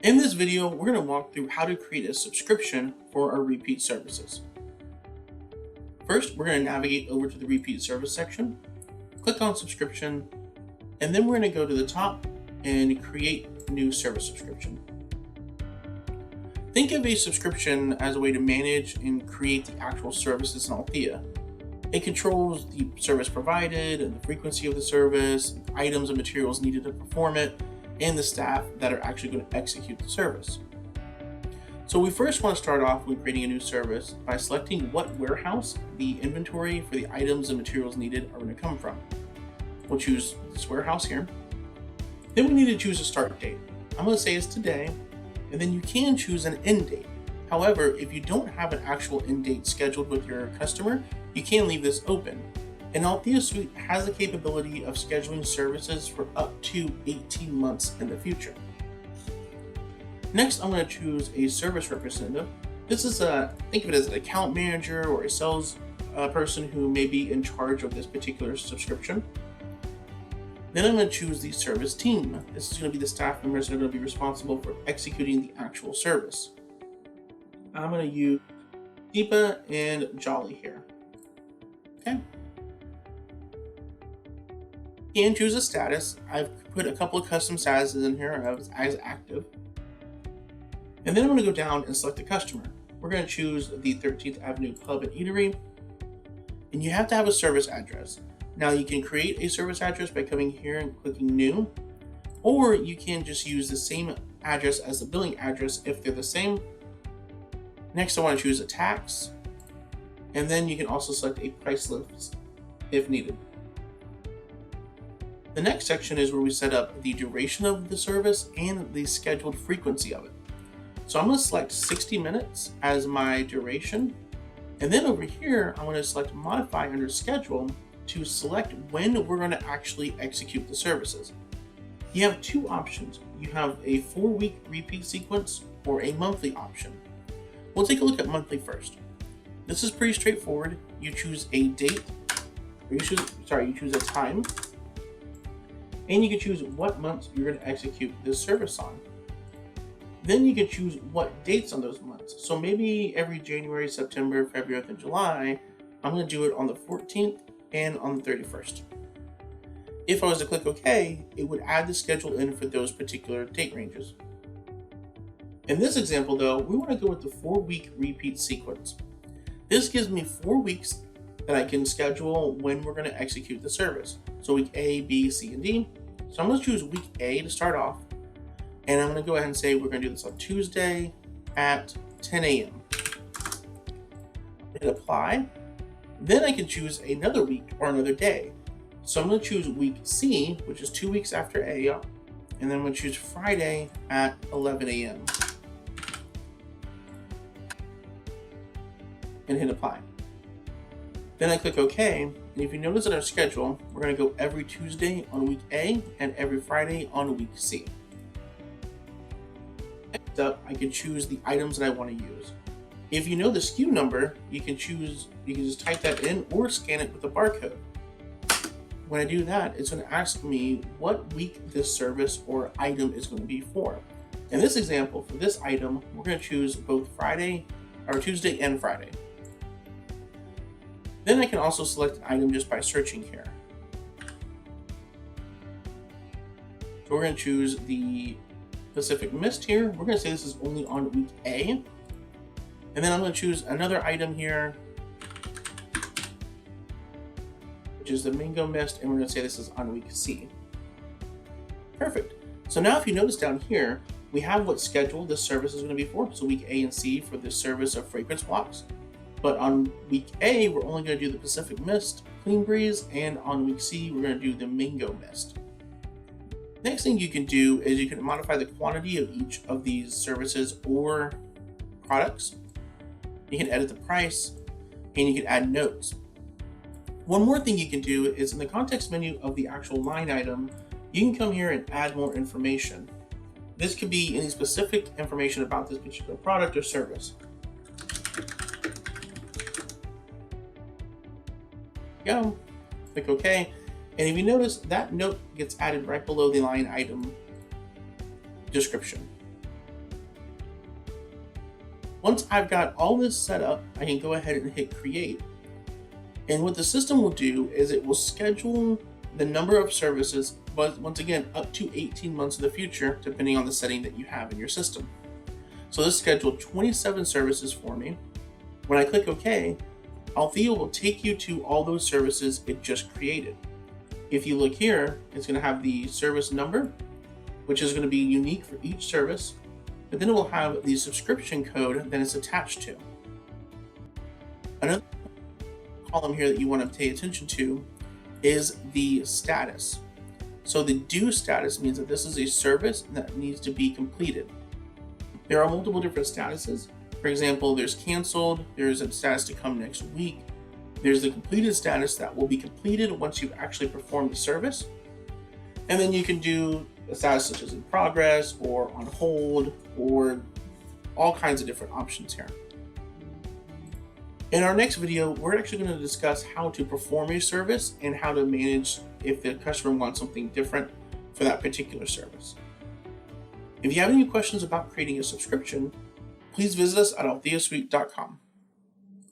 In this video, we're going to walk through how to create a subscription for our repeat services. First, we're going to navigate over to the repeat service section, click on subscription, and then we're going to go to the top and create new service subscription. Think of a subscription as a way to manage and create the actual services in Althea. It controls the service provided and the frequency of the service, items and materials needed to perform it, and the staff that are actually going to execute the service. So we first want to start off when creating a new service by selecting what warehouse the inventory for the items and materials needed are going to come from. We'll choose this warehouse here. Then we need to choose a start date. I'm going to say it's today, and then you can choose an end date. However, if you don't have an actual end date scheduled with your customer, you can leave this open. And AltheaSuite has the capability of scheduling services for up to 18 months in the future. Next, I'm going to choose a service representative. This is think of it as an account manager or a sales person who may be in charge of this particular subscription. Then I'm going to choose the service team. This is going to be the staff members that are going to be responsible for executing the actual service. I'm going to use Deepa and Jolly here. Okay. You can choose a status. I've put a couple of custom statuses in here as active. And then I'm going to go down and select a customer. We're going to choose the 13th Avenue Pub and Eatery. And you have to have a service address. Now you can create a service address by coming here and clicking new, or you can just use the same address as the billing address if they're the same. Next, I want to choose a tax, and then you can also select a price list if needed. The next section is where we set up the duration of the service and the scheduled frequency of it. So I'm going to select 60 minutes as my duration, and then over here I'm going to select modify under schedule to select when we're going to actually execute the services. You have two options. You have a 4-week repeat sequence or a monthly option. We'll take a look at monthly first. This is pretty straightforward. You choose a date, or you choose a time, and you can choose what months you're going to execute this service on. Then you can choose what dates on those months. So maybe every January, September, February, and July, I'm going to do it on the 14th and on the 31st. If I was to click OK, it would add the schedule in for those particular date ranges. In this example though, we want to go with the 4-week repeat sequence. This gives me 4 weeks that I can schedule when we're going to execute the service. So week A, B, C, and D. So I'm going to choose week A to start off. And I'm going to go ahead and say we're going to do this on Tuesday at 10 a.m. Hit apply. Then I can choose another week or another day. So I'm going to choose week C, which is 2 weeks after A, and then I'm going to choose Friday at 11 a.m. and hit apply. Then I click OK, and if you notice in our schedule, we're going to go every Tuesday on week A and every Friday on week C. Next up, I can choose the items that I want to use. If you know the SKU number, you can just type that in or scan it with a barcode. When I do that, it's going to ask me what week this service or item is going to be for. In this example, for this item, we're going to choose both Tuesday and Friday. Then I can also select an item just by searching here. So we're going to choose the Pacific Mist here. We're going to say this is only on week A. And then I'm going to choose another item here, which is the Mango Mist, and we're going to say this is on week C. Perfect. So now if you notice down here, we have what schedule this service is going to be for. So week A and C for this service of fragrance blocks. But on week A, we're only going to do the Pacific Mist, Clean Breeze, and on week C, we're going to do the Mango Mist. Next thing you can do is you can modify the quantity of each of these services or products. You can edit the price, and you can add notes. One more thing you can do is in the context menu of the actual line item, you can come here and add more information. This could be any specific information about this particular product or service. Go, click OK, and if you notice, that note gets added right below the line item description. Once I've got all this set up, I can go ahead and hit create. And what the system will do is it will schedule the number of services, but once again, up to 18 months in the future, depending on the setting that you have in your system. So this scheduled 27 services for me. When I click OK, Althea will take you to all those services it just created. If you look here, it's going to have the service number, which is going to be unique for each service, but then it will have the subscription code that it's attached to. Another column here that you want to pay attention to is the status. So the due status means that this is a service that needs to be completed. There are multiple different statuses. For example, there's canceled, there's a status to come next week, there's the completed status that will be completed once you've actually performed the service. And then you can do a status such as in progress or on hold or all kinds of different options here. In our next video, we're actually going to discuss how to perform a service and how to manage if the customer wants something different for that particular service. If you have any questions about creating a subscription, please visit us at AltheaSuite.com.